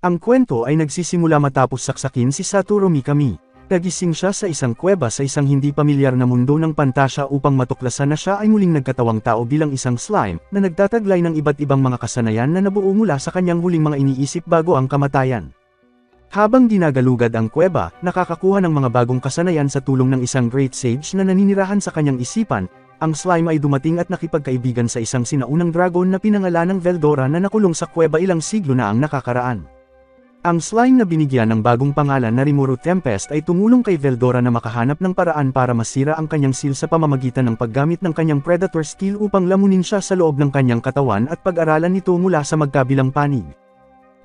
Ang kwento ay nagsisimula matapos saksakin si Satoru Mikami. Nagising siya sa isang kuweba sa isang hindi pamilyar na mundo ng pantasya upang matuklasan na siya ay muling nagkatawang tao bilang isang slime na nagtataglay ng iba't ibang mga kasanayan na nabuo mula sa kanyang huling mga iniisip bago ang kamatayan. Habang ginagalugad ang kuweba, nakakakuha ng mga bagong kasanayan sa tulong ng isang great sage na naninirahan sa kanyang isipan, ang slime ay dumating at nakipagkaibigan sa isang sinaunang dragon na pinangalanang Veldora na nakulong sa kuweba ilang siglo na ang nakakaraan. Ang slime na binigyan ng bagong pangalan na Rimuru Tempest ay tumulong kay Veldora na makahanap ng paraan para masira ang kanyang seal sa pamamagitan ng paggamit ng kanyang predator skill upang lamunin siya sa loob ng kanyang katawan at pag-aralan ito mula sa magkabilang panig.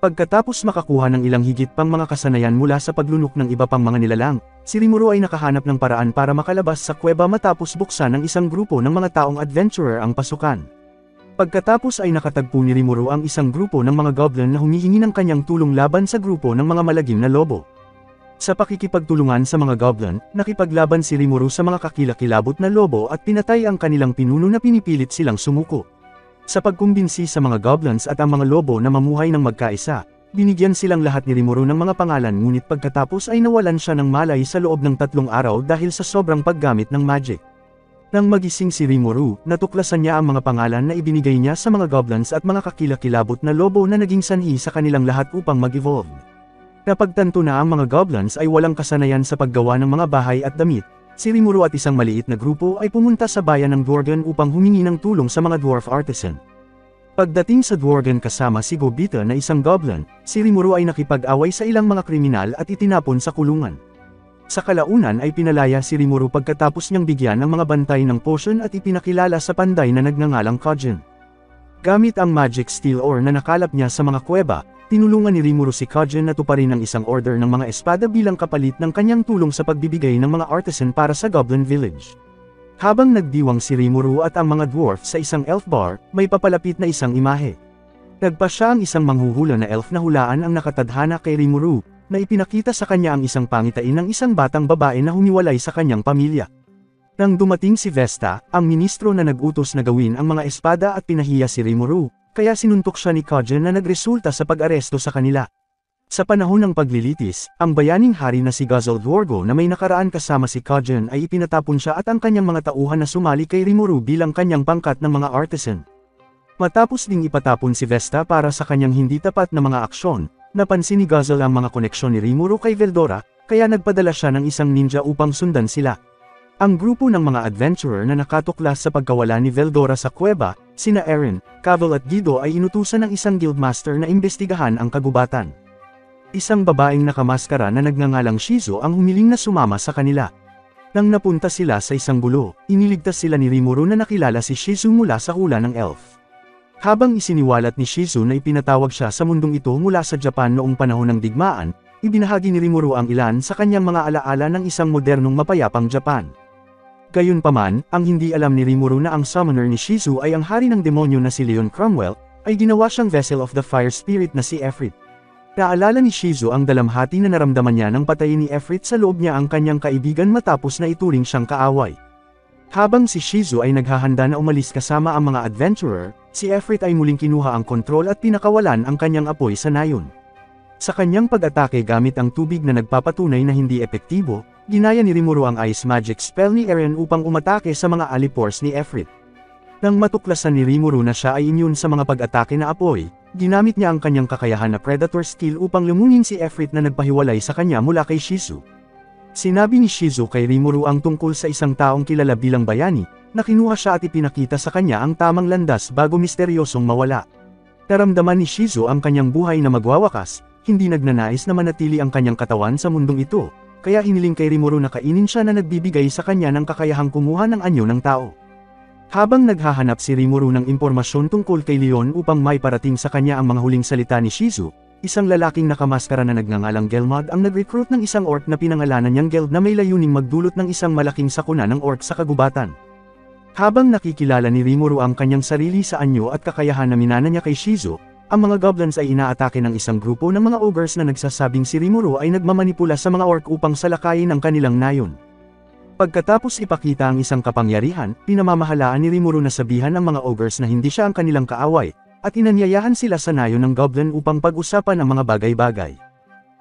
Pagkatapos makakuha ng ilang higit pang mga kasanayan mula sa paglunok ng iba pang mga nilalang, si Rimuru ay nakahanap ng paraan para makalabas sa kuweba matapos buksan ng isang grupo ng mga taong adventurer ang pasukan. Pagkatapos ay nakatagpo ni Rimuru ang isang grupo ng mga goblin na humihingi ng kanyang tulong laban sa grupo ng mga malagim na lobo. Sa pakikipagtulungan sa mga goblin, nakipaglaban si Rimuru sa mga kakilakilabot na lobo at pinatay ang kanilang pinuno na pinipilit silang sumuko. Sa pagkumbinsi sa mga goblins at ang mga lobo na mamuhay ng magkaisa, binigyan silang lahat ni Rimuru ng mga pangalan ngunit pagkatapos ay nawalan siya ng malay sa loob ng 3 araw dahil sa sobrang paggamit ng magic. Nang magising si Rimuru, natuklasan niya ang mga pangalan na ibinigay niya sa mga goblins at mga kakilakilabot na lobo na naging sanhi sa kanilang lahat upang mag-evolve. Napagtanto na ang mga goblins ay walang kasanayan sa paggawa ng mga bahay at damit, si Rimuru at isang maliit na grupo ay pumunta sa bayan ng Dworgen upang humingi ng tulong sa mga dwarf artisan. Pagdating sa Dworgen kasama si Gobita na isang goblin, si Rimuru ay nakipag-away sa ilang mga kriminal at itinapon sa kulungan. Sa kalaunan ay pinalaya si Rimuru pagkatapos niyang bigyan ng mga bantay ng potion at ipinakilala sa panday na nagngangalang Kojin. Gamit ang magic steel ore na nakalap niya sa mga kuweba, tinulungan ni Rimuru si Kojin na tuparin ang isang order ng mga espada bilang kapalit ng kanyang tulong sa pagbibigay ng mga artisan para sa Goblin Village. Habang nagdiwang si Rimuru at ang mga dwarf sa isang elf bar, may papalapit na isang imahe. Nagpa siya ang isang manghuhula na elf na hulaan ang nakatadhana kay Rimuru, na ipinakita sa kanya ang isang pangitain ng isang batang babae na humiwalay sa kanyang pamilya. Nang dumating si Vesta, ang ministro na nag-utos na gawin ang mga espada at pinahiya si Rimuru, kaya sinuntok siya ni Kojin na nagresulta sa pag-aresto sa kanila. Sa panahon ng paglilitis, ang bayaning hari na si Guzzle Dwargo na may nakaraan kasama si Kojin ay ipinatapon siya at ang kanyang mga tauhan na sumali kay Rimuru bilang kanyang pangkat ng mga artisan. Matapos ding ipatapon si Vesta para sa kanyang hindi tapat na mga aksyon, napansin ni Guzzle ang mga koneksyon ni Rimuru kay Veldora, kaya nagpadala siya ng isang ninja upang sundan sila. Ang grupo ng mga adventurer na nakatuklas sa pagkawala ni Veldora sa kuweba, sina Eren, Cavill at Guido ay inutusan ng isang guildmaster na imbestigahan ang kagubatan. Isang babaeng nakamaskara na nagngangalang Shizu ang humiling na sumama sa kanila. Nang napunta sila sa isang gulo, iniligtas sila ni Rimuru na nakilala si Shizu mula sa hula ng elf. Habang isiniwalat ni Shizu na ipinatawag siya sa mundong ito mula sa Japan noong panahon ng digmaan, ibinahagi ni Rimuru ang ilan sa kanyang mga alaala ng isang modernong mapayapang Japan. Gayunpaman, ang hindi alam ni Rimuru na ang summoner ni Shizu ay ang hari ng demonyo na si Leon Cromwell, ay ginawa siyang vessel of the fire spirit na si Efrit. Naalala ni Shizu ang dalamhati na naramdaman niya nang patayin ni Efrit sa loob niya ang kanyang kaibigan matapos na ituring siyang kaaway. Habang si Shizu ay naghahanda na umalis kasama ang mga adventurer, si Efrit ay muling kinuha ang kontrol at pinakawalan ang kanyang apoy sa nayon. Sa kanyang pag-atake gamit ang tubig na nagpapatunay na hindi epektibo, ginaya ni Rimuru ang ice magic spell ni Eren upang umatake sa mga alipores ni Efrit. Nang matuklasan ni Rimuru na siya ay immune sa mga pag-atake na apoy, ginamit niya ang kanyang kakayahan na predator skill upang lumunin si Efrit na nagpahiwalay sa kanya mula kay Shizu. Sinabi ni Shizu kay Rimuru ang tungkol sa isang taong kilala bilang bayani, na kinuha siya at ipinakita sa kanya ang tamang landas bago misteryosong mawala. Naramdaman ni Shizu ang kanyang buhay na magwawakas, hindi nagnanais na manatili ang kanyang katawan sa mundong ito, kaya hiniling kay Rimuru na kainin siya na nagbibigay sa kanya ng kakayahang kumuha ng anyo ng tao. Habang naghahanap si Rimuru ng impormasyon tungkol kay Leon upang may parating sa kanya ang mga huling salita ni Shizu, isang lalaking nakamaskara na nagngangalang Gelmod ang nag-recruit ng isang orc na pinangalanan niyang Geld na may layuning magdulot ng isang malaking sakuna ng orc sa kagubatan. Habang nakikilala ni Rimuru ang kanyang sarili sa anyo at kakayahan na minana niya kay Shizu, ang mga goblins ay inaatake ng isang grupo ng mga ogres na nagsasabing si Rimuru ay nagmamanipula sa mga orc upang salakayin ang kanilang nayon. Pagkatapos ipakita ang isang kapangyarihan, pinamamahalaan ni Rimuru na sabihan ng mga ogres na hindi siya ang kanilang kaaway, at inanyayahan sila sa nayo ng goblin upang pag-usapan ang mga bagay-bagay.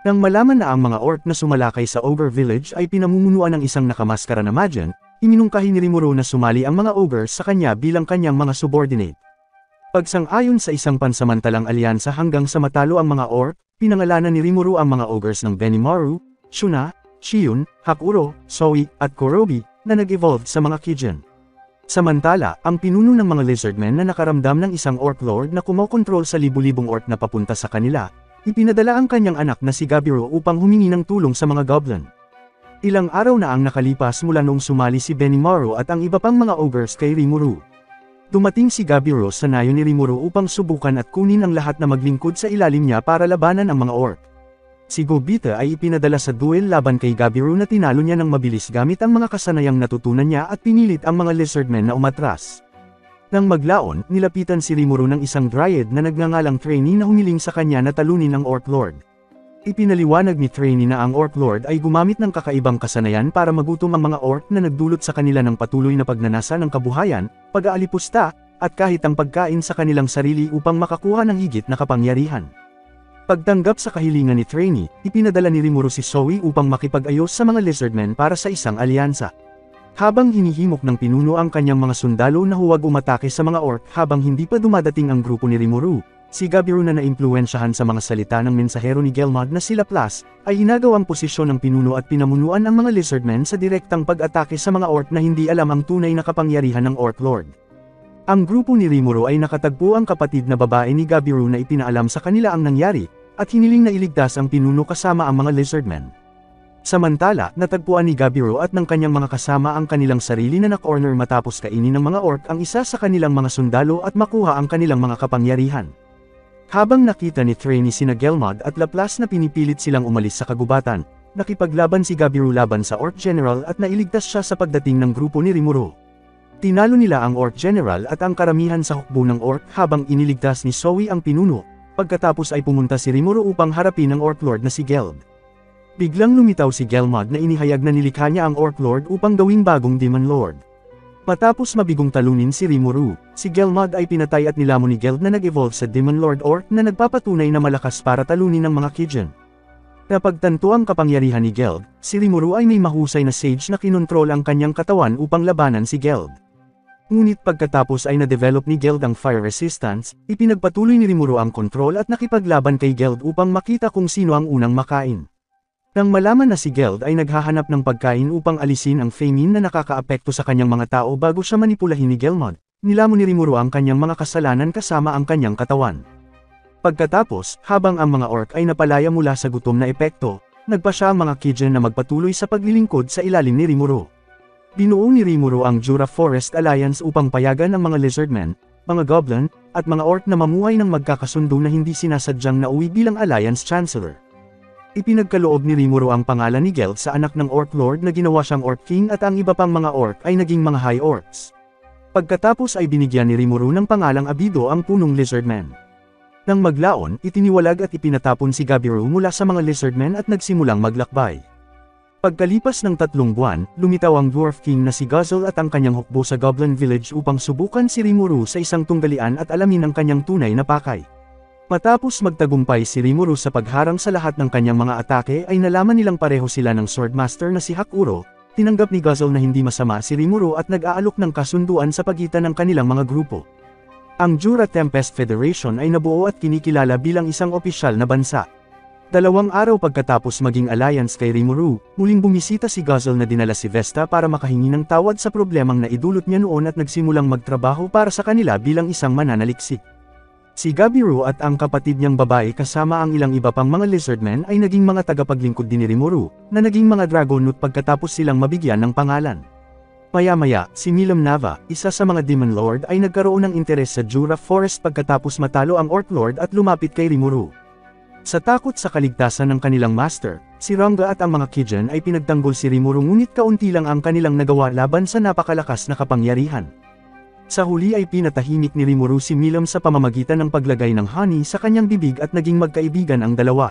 Nang malaman na ang mga orc na sumalakay sa Ogre Village ay pinamumunuan ng isang nakamaskara na Magian, iminungkahi ni Rimuru na sumali ang mga ogres sa kanya bilang kanyang mga subordinate. Pagsang-ayon sa isang pansamantalang alyansa hanggang sa matalo ang mga orc, pinangalanan ni Rimuru ang mga ogres ng Benimaru, Shuna, Shiyun, Hakuro, Sowi, at Korobi, na nag-evolve sa mga Kijin. Samantala, ang pinuno ng mga lizardmen na nakaramdam ng isang orc lord na kumokontrol sa libu-libong orc na papunta sa kanila, ipinadala ang kanyang anak na si Gabiroe upang humingi ng tulong sa mga goblin. Ilang araw na ang nakalipas mula noong sumali si Benimaru at ang iba pang mga ogres kay Rimuru. Dumating si Gabiroe sa nayo ni Rimuru upang subukan at kunin ang lahat na maglingkod sa ilalim niya para labanan ang mga orc. Si Gobita ay ipinadala sa duel laban kay Gabiroe na tinalo niya ng mabilis gamit ang mga kasanayang natutunan niya at pinilit ang mga lizardmen na umatras. Nang maglaon, nilapitan si Rimuru ng isang dryad na nagngangalang trainee na humiling sa kanya na talunin ang Orc Lord. Ipinaliwanag ni trainee na ang Orc Lord ay gumamit ng kakaibang kasanayan para magutom ang mga orc na nagdulot sa kanila ng patuloy na pagnanasa ng kabuhayan, pag-aalipusta, at kahit ang pagkain sa kanilang sarili upang makakuha ng higit na kapangyarihan. Pagtanggap sa kahilingan ni trainee, ipinadala ni Rimuru si Sowi upang makipag-ayos sa mga lizardmen para sa isang alyansa. Habang hinihimok ng pinuno ang kanyang mga sundalo na huwag umatake sa mga orc habang hindi pa dumadating ang grupo ni Rimuru, si Gabiroe na naimpluwensyahan sa mga salita ng mensahero ni Gelmod na sila Plus, ay hinagawang posisyon ng pinuno at pinamunuan ang mga lizardmen sa direktang pag-atake sa mga orc na hindi alam ang tunay na kapangyarihan ng Orc Lord. Ang grupo ni Rimuru ay nakatagpo ang kapatid na babae ni Gabiroe na ipinaalam sa kanila ang nangyari, at hiniling na iligtas ang pinuno kasama ang mga lizardmen. Samantala, natagpuan ni Gabiroe at ng kanyang mga kasama ang kanilang sarili na na-corner matapos kainin ng mga orc ang isa sa kanilang mga sundalo at makuha ang kanilang mga kapangyarihan. Habang nakita ni trainee sina Gelmod at Laplas na pinipilit silang umalis sa kagubatan, nakipaglaban si Gabiroe laban sa Orc General at nailigtas siya sa pagdating ng grupo ni Rimuru. Tinalo nila ang Orc General at ang karamihan sa hukbo ng orc habang iniligtas ni Sowi ang pinuno, pagkatapos ay pumunta si Rimuru upang harapin ang Orc Lord na si Geld. Biglang lumitaw si Gelmod na inihayag na nilikha niya ang Orc Lord upang gawing bagong Demon Lord. Matapos mabigong talunin si Rimuru, si Gelmod ay pinatay at nilamon ni Geld na nag-evolve sa Demon Lord Orc na nagpapatunay na malakas para talunin ng mga Kijin. Napagtanto ang kapangyarihan ni Geld, si Rimuru ay may mahusay na sage na kinontrol ang kanyang katawan upang labanan si Geld. Ngunit pagkatapos ay na-develop ni Geld ang fire resistance, ipinagpatuloy ni Rimuru ang kontrol at nakipaglaban kay Geld upang makita kung sino ang unang makain. Nang malaman na si Geld ay naghahanap ng pagkain upang alisin ang famine na nakakaapekto sa kanyang mga tao bago siya manipulahin ni Gelmod, nilamon ni Rimuru ang kanyang mga kasalanan kasama ang kanyang katawan. Pagkatapos, habang ang mga orc ay napalaya mula sa gutom na epekto, nagpa siya ang mga Kijin na magpatuloy sa paglilingkod sa ilalim ni Rimuru. Binuo ni Rimuru ang Jura Forest Alliance upang payagan ang mga lizardmen, mga goblin, at mga orc na mamuhay ng magkakasundo na hindi sinasadyang nauwi bilang Alliance Chancellor. Ipinagkaloob ni Rimuru ang pangalan ni Geld sa anak ng Orc Lord na ginawa siyang Orc King at ang iba pang mga orc ay naging mga High Orcs. Pagkatapos ay binigyan ni Rimuru ng pangalang Abido ang punong lizardmen. Nang maglaon, itiniwalag at ipinatapon si Gabiroe mula sa mga lizardmen at nagsimulang maglakbay. Pagkalipas ng 3 buwan, lumitaw ang Dwarf King na si Guzzle at ang kanyang hukbo sa Goblin Village upang subukan si Rimuru sa isang tunggalian at alamin ang kanyang tunay na pakay. Matapos magtagumpay si Rimuru sa pagharang sa lahat ng kanyang mga atake ay nalaman nilang pareho sila ng Swordmaster na si Hakuro, tinanggap ni Guzzle na hindi masama si Rimuru at nag-aalok ng kasunduan sa pagitan ng kanilang mga grupo. Ang Jura Tempest Federation ay nabuo at kinikilala bilang isang opisyal na bansa. 2 araw pagkatapos maging alliance kay Rimuru, muling bumisita si Guzzle na dinala si Vesta para makahingi ng tawad sa problemang naidulot niya noon at nagsimulang magtrabaho para sa kanila bilang isang mananaliksik. Si Gabiroe at ang kapatid niyang babae kasama ang ilang iba pang mga lizardmen ay naging mga tagapaglingkod din ni Rimuru, na naging mga Dragonaut pagkatapos silang mabigyan ng pangalan. Maya-maya, si Milam Nava, isa sa mga Demon Lord ay nagkaroon ng interes sa Jura Forest pagkatapos matalo ang Orc Lord at lumapit kay Rimuru. Sa takot sa kaligtasan ng kanilang master, si Ranga at ang mga Kijin ay pinagtanggol si Rimuru ngunit kaunti lang ang kanilang nagawa laban sa napakalakas na kapangyarihan. Sa huli ay pinatahimik ni Rimuru si Milam sa pamamagitan ng paglagay ng honey sa kanyang bibig at naging magkaibigan ang dalawa.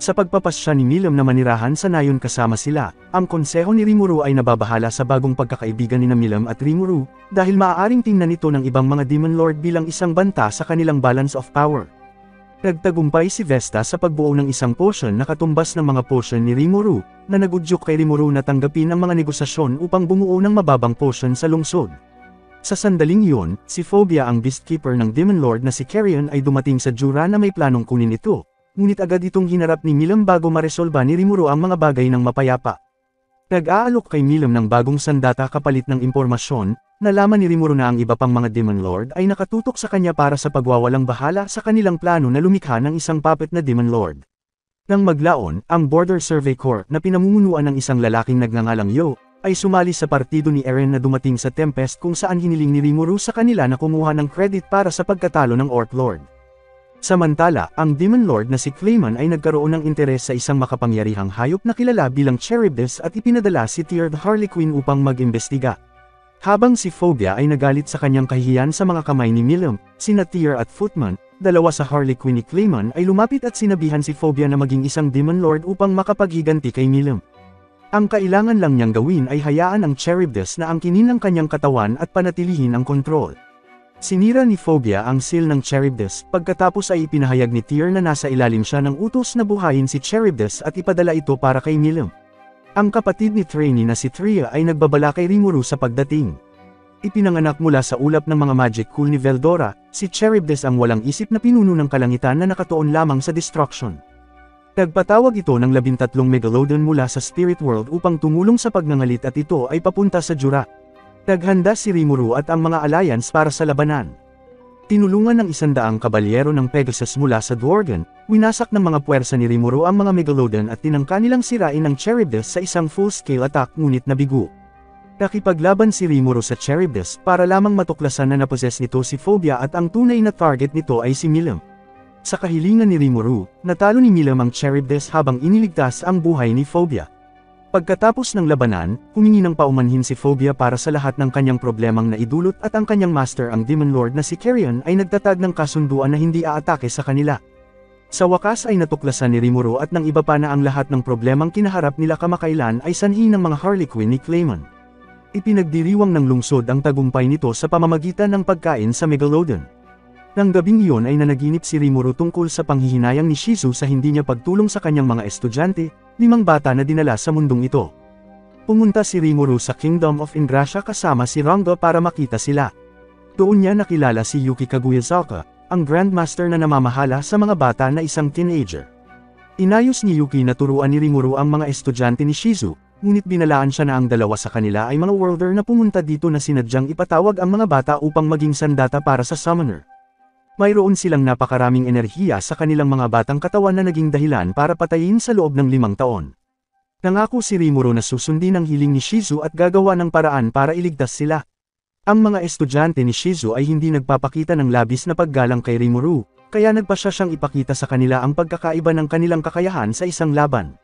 Sa pagpapasya ni Milam na manirahan sa nayon kasama sila, ang konseho ni Rimuru ay nababahala sa bagong pagkakaibigan ni Milam at Rimuru, dahil maaaring tingnan ito ng ibang mga Demon Lord bilang isang banta sa kanilang balance of power. Nagtagumpay si Vesta sa pagbuo ng isang potion na katumbas ng mga potion ni Rimuru, na nagudyok kay Rimuru na tanggapin ang mga negosasyon upang bumuo ng mababang potion sa lungsod. Sa sandaling iyon, si Phobia ang Beastkeeper ng Demon Lord na si Carrion ay dumating sa Jura na may planong kunin ito. Ngunit agad itong hinarap ni Milam bago maresolba ni Rimuru ang mga bagay ng mapayapa. Nag-aalok kay Milam ng bagong sandata kapalit ng impormasyon, nalaman ni Rimuru na ang iba pang mga Demon Lord ay nakatutok sa kanya para sa pagwawalang bahala sa kanilang plano na lumikha ng isang puppet na Demon Lord. Nang maglaon, ang Border Survey Corps na pinamumunuan ng isang lalaking nagngangalang Yo, ay sumali sa partido ni Eren na dumating sa Tempest kung saan hiniling ni Rimuru sa kanila na kumuha ng credit para sa pagkatalo ng Orc Lord. Samantala, ang Demon Lord na si Clayman ay nagkaroon ng interes sa isang makapangyarihang hayop na kilala bilang Charybdis at ipinadala si Tyr the Harley Quinn upang mag-imbestiga. Habang si Phobia ay nagalit sa kanyang kahihiyan sa mga kamay ni Milam, sina Tyr at Footman, dalawa sa Harley Quinn ni Clayman ay lumapit at sinabihan si Phobia na maging isang Demon Lord upang makapaghiganti kay Milam. Ang kailangan lang niyang gawin ay hayaan ang Charybdis na angkinin ang kanyang katawan at panatilihin ang kontrol. Sinira ni Phobia ang seal ng Charybdis, pagkatapos ay ipinahayag ni Tyr na nasa ilalim siya ng utos na buhayin si Charybdis at ipadala ito para kay Milam. Ang kapatid ni Trainee na si Tria ay nagbabala kay Rimuru sa pagdating. Ipinanganak mula sa ulap ng mga magic cool ni Veldora, si Charybdis ang walang isip na pinuno ng kalangitan na nakatuon lamang sa destruction. Nagpatawag ito ng 13 Megalodon mula sa Spirit World upang tumulong sa pagnangalit at ito ay papunta sa Jura. Naghanda si Rimuru at ang mga alliance para sa labanan. Tinulungan ng 100 kabalyero ng Pegasus mula sa Dworgen, winasak ng mga puwersa ni Rimuru ang mga Megalodon at tinangka nilang sirain ang Charybdis sa isang full-scale attack ngunit nabigo. Nakipaglaban si Rimuru sa Charybdis para lamang matuklasan na naposes nito si Phobia at ang tunay na target nito ay si Milam. Sa kahilingan ni Rimuru, natalo ni Milam ang Charybdis habang iniligtas ang buhay ni Phobia. Pagkatapos ng labanan, humingi ng paumanhin si Phobia para sa lahat ng kanyang problemang naidulot at ang kanyang master ang Demon Lord na si Carrion ay nagtatag ng kasunduan na hindi aatake sa kanila. Sa wakas ay natuklasan ni Rimuru at ng iba pa na ang lahat ng problemang kinaharap nila kamakailan ay sanhi ng mga Harley Quinn ni Clayman. Ipinagdiriwang ng lungsod ang tagumpay nito sa pamamagitan ng pagkain sa Megalodon. Nang gabing iyon ay nanaginip si Rimuru tungkol sa panghihinayang ni Shizu sa hindi niya pagtulong sa kanyang mga estudyante, 5 bata na dinala sa mundong ito. Pumunta si Rimuru sa Kingdom of Ingrassia kasama si Rango para makita sila. Doon niya nakilala si Yuki Kaguyasawa, ang Grandmaster na namamahala sa mga bata na isang teenager. Inayos ni Yuki na turuan ni Rimuru ang mga estudyante ni Shizu, ngunit binalaan siya na ang dalawa sa kanila ay mga worlder na pumunta dito na sinadyang ipatawag ang mga bata upang maging sandata para sa summoner. Mayroon silang napakaraming enerhiya sa kanilang mga batang katawan na naging dahilan para patayin sa loob ng 5 taon. Nangako si Rimuru na susundin ang hiling ni Shizu at gagawa ng paraan para iligtas sila. Ang mga estudyante ni Shizu ay hindi nagpapakita ng labis na paggalang kay Rimuru, kaya nagpasya siyang ipakita sa kanila ang pagkakaiba ng kanilang kakayahan sa isang laban.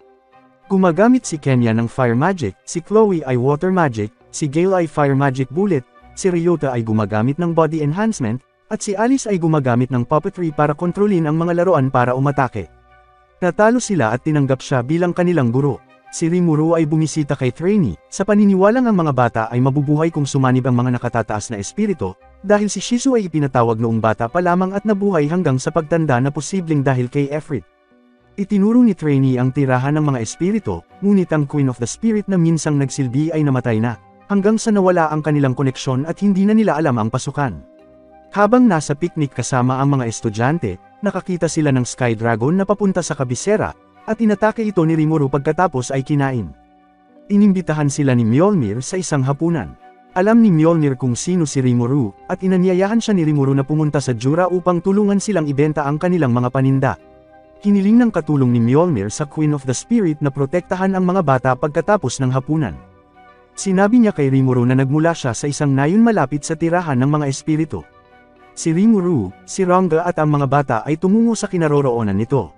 Gumagamit si Kenya ng Fire Magic, si Chloe ay Water Magic, si Gale ay Fire Magic Bullet, si Ryota ay gumagamit ng Body Enhancement, at si Alice ay gumagamit ng puppetry para kontrolin ang mga laruan para umatake. Natalo sila at tinanggap siya bilang kanilang guro. Si Rimuru ay bumisita kay Trainee, sa paniniwalang ang mga bata ay mabubuhay kung sumanib ang mga nakatataas na espiritu, dahil si Shizu ay ipinatawag noong bata pa lamang at nabuhay hanggang sa pagtanda na posibleng dahil kay Efrit. Itinuro ni Trainee ang tirahan ng mga espiritu, ngunit ang Queen of the Spirit na minsang nagsilbi ay namatay na, hanggang sa nawala ang kanilang koneksyon at hindi na nila alam ang pasukan. Habang nasa picnic kasama ang mga estudyante, nakakita sila ng Sky Dragon na papunta sa kabisera, at inatake ito ni Rimuru pagkatapos ay kinain. Inimbitahan sila ni Mjolnir sa isang hapunan. Alam ni Mjolnir kung sino si Rimuru, at inanyayahan siya ni Rimuru na pumunta sa Jura upang tulungan silang ibenta ang kanilang mga paninda. Hiniling ng katulong ni Mjolnir sa Queen of the Spirit na protektahan ang mga bata pagkatapos ng hapunan. Sinabi niya kay Rimuru na nagmula siya sa isang nayon malapit sa tirahan ng mga espiritu. Si Rimuru, si Ranga at ang mga bata ay tumungo sa kinaroroonan nito.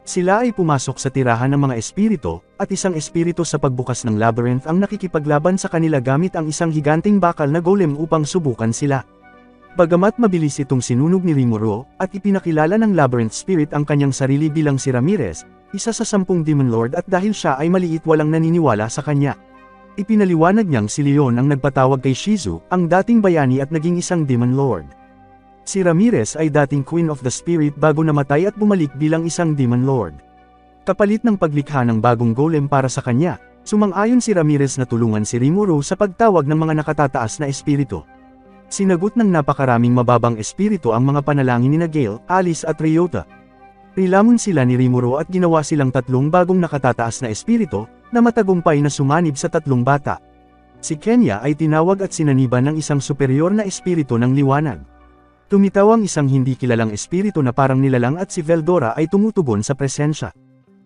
Sila ay pumasok sa tirahan ng mga espiritu, at isang espiritu sa pagbukas ng labyrinth ang nakikipaglaban sa kanila gamit ang isang higanting bakal na golem upang subukan sila. Bagamat mabilis itong sinunog ni Rimuru, at ipinakilala ng labyrinth spirit ang kanyang sarili bilang si Ramirez, isa sa 10 Demon Lord at dahil siya ay maliit walang naniniwala sa kanya. Ipinaliwanag niyang si Leon ang nagpatawag kay Shizu, ang dating bayani at naging isang Demon Lord. Si Ramirez ay dating Queen of the Spirit bago namatay at bumalik bilang isang Demon Lord. Kapalit ng paglikha ng bagong golem para sa kanya, sumang-ayon si Ramirez na tulungan si Rimuru sa pagtawag ng mga nakatataas na espiritu. Sinagot ng napakaraming mababang espiritu ang mga panalangin ni Gale, Alice at Ryota. Nilamon sila ni Rimuru at ginawa silang 3 bagong nakatataas na espiritu, na matagumpay na sumanib sa 3 bata. Si Kenya ay tinawag at sinaniban ng isang superior na espiritu ng liwanag. Tumitaw ang isang hindi kilalang espiritu na parang nilalang at si Veldora ay tumutugon sa presensya.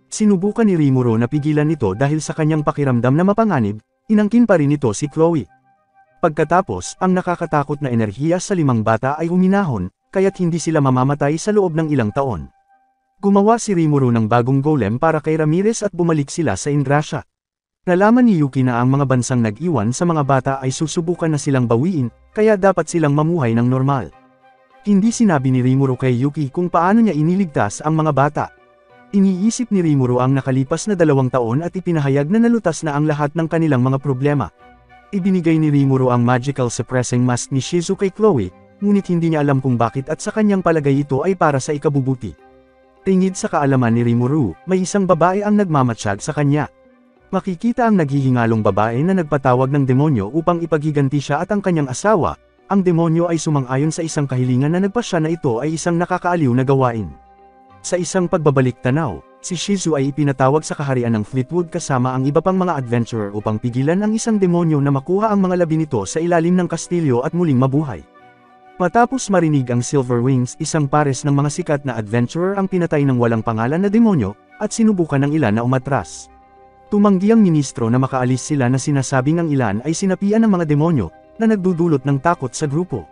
Sinubukan ni Rimuru na pigilan ito dahil sa kanyang pakiramdam na mapanganib, inangkin pa rin ito si Chloe. Pagkatapos, ang nakakatakot na enerhiya sa 5 bata ay huminahon, kaya't hindi sila mamamatay sa loob ng ilang taon. Gumawa si Rimuru ng bagong golem para kay Ramirez at bumalik sila sa Ingrasya. Nalaman ni Yuki na ang mga bansang nag-iwan sa mga bata ay susubukan na silang bawiin, kaya dapat silang mamuhay ng normal. Hindi sinabi ni Rimuru kay Yuki kung paano niya iniligtas ang mga bata. Iniisip ni Rimuru ang nakalipas na 2 taon at ipinahayag na nalutas na ang lahat ng kanilang mga problema. Ibinigay ni Rimuru ang magical suppressing mask ni Shizu kay Chloe, ngunit hindi niya alam kung bakit at sa kanyang palagay ito ay para sa ikabubuti. Tingid sa kaalaman ni Rimuru, may isang babae ang nagmamatsyag sa kanya. Makikita ang naghihingalong babae na nagpatawag ng demonyo upang ipaghiganti siya at ang kanyang asawa. Ang demonyo ay sumang-ayon sa isang kahilingan na nagpasya na ito ay isang nakakaaliw na gawain. Sa isang pagbabalik tanaw, si Shizu ay ipinatawag sa kaharian ng Fleetwood kasama ang iba pang mga adventurer upang pigilan ang isang demonyo na makuha ang mga labi nito sa ilalim ng kastilyo at muling mabuhay. Matapos marinig ang Silver Wings, isang pares ng mga sikat na adventurer ang pinatay ng walang pangalan na demonyo, at sinubukan ng ilan na umatras. Tumanggi ang ministro na makaalis sila na sinasabing ang ilan ay sinapian ng mga demonyo, na nagdudulot ng takot sa grupo.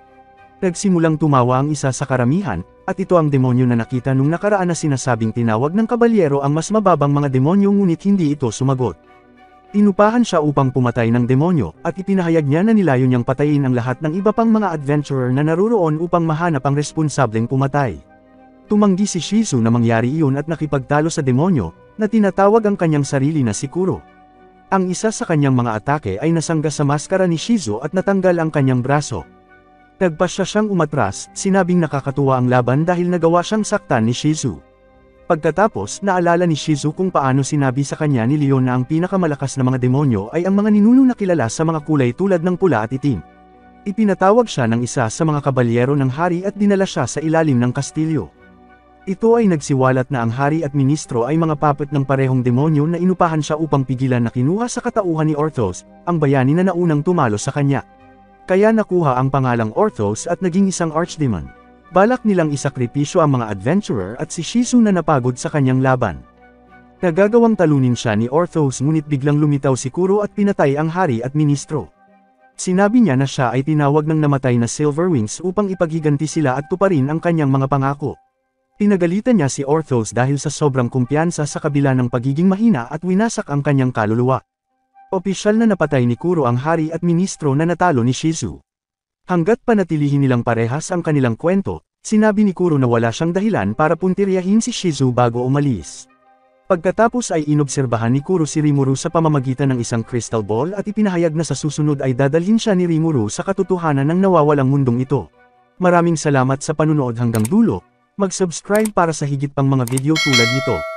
Nagsimulang tumawa ang isa sa karamihan, at ito ang demonyo na nakita nung nakaraan na sinasabing tinawag ng kabalyero ang mas mababang mga demonyo ngunit hindi ito sumagot. Inupahan siya upang pumatay ng demonyo, at ipinahayag niya na nilayo niyang patayin ang lahat ng iba pang mga adventurer na naruroon upang mahanap ang responsableng pumatay. Tumanggi si Shizu na mangyari iyon at nakipagtalo sa demonyo, na tinatawag ang kanyang sarili na si Kuro. Ang isa sa kanyang mga atake ay nasangga sa maskara ni Shizu at natanggal ang kanyang braso. Nagpasya siyang umatras, sinabing nakakatuwa ang laban dahil nagawa siyang saktan ni Shizu. Pagkatapos, naalala ni Shizu kung paano sinabi sa kanya ni Leon na ang pinakamalakas na mga demonyo ay ang mga ninuno na kilala sa mga kulay tulad ng pula at itim. Ipinatawag siya ng isa sa mga kabalyero ng hari at dinala siya sa ilalim ng kastilyo. Ito ay nagsiwalat na ang hari at ministro ay mga puppet ng parehong demonyo na inupahan siya upang pigilan na kinuha sa katauhan ni Orthos, ang bayani na naunang tumalo sa kanya. Kaya nakuha ang pangalang Orthos at naging isang archdemon. Balak nilang isakripisyo ang mga adventurer at si Shizu na napagod sa kanyang laban. Nagagawang talunin siya ni Orthos ngunit biglang lumitaw si Kuro at pinatay ang hari at ministro. Sinabi niya na siya ay tinawag ng namatay na Silver Wings upang ipaghiganti sila at tuparin ang kanyang mga pangako. Pinagalitan niya si Orthos dahil sa sobrang kumpiyansa sa kabila ng pagiging mahina at winasak ang kanyang kaluluwa. Opisyal na napatay ni Kuro ang hari at ministro na natalo ni Shizu. Hanggat panatilihin nilang parehas ang kanilang kwento, sinabi ni Kuro na wala siyang dahilan para puntiryahin si Shizu bago umalis. Pagkatapos ay inobserbahan ni Kuro si Rimuru sa pamamagitan ng isang crystal ball at ipinahayag na sa susunod ay dadalhin siya ni Rimuru sa katotohanan ng nawawalang mundong ito. Maraming salamat sa panunood hanggang dulo, mag-subscribe para sa higit pang mga video tulad nito.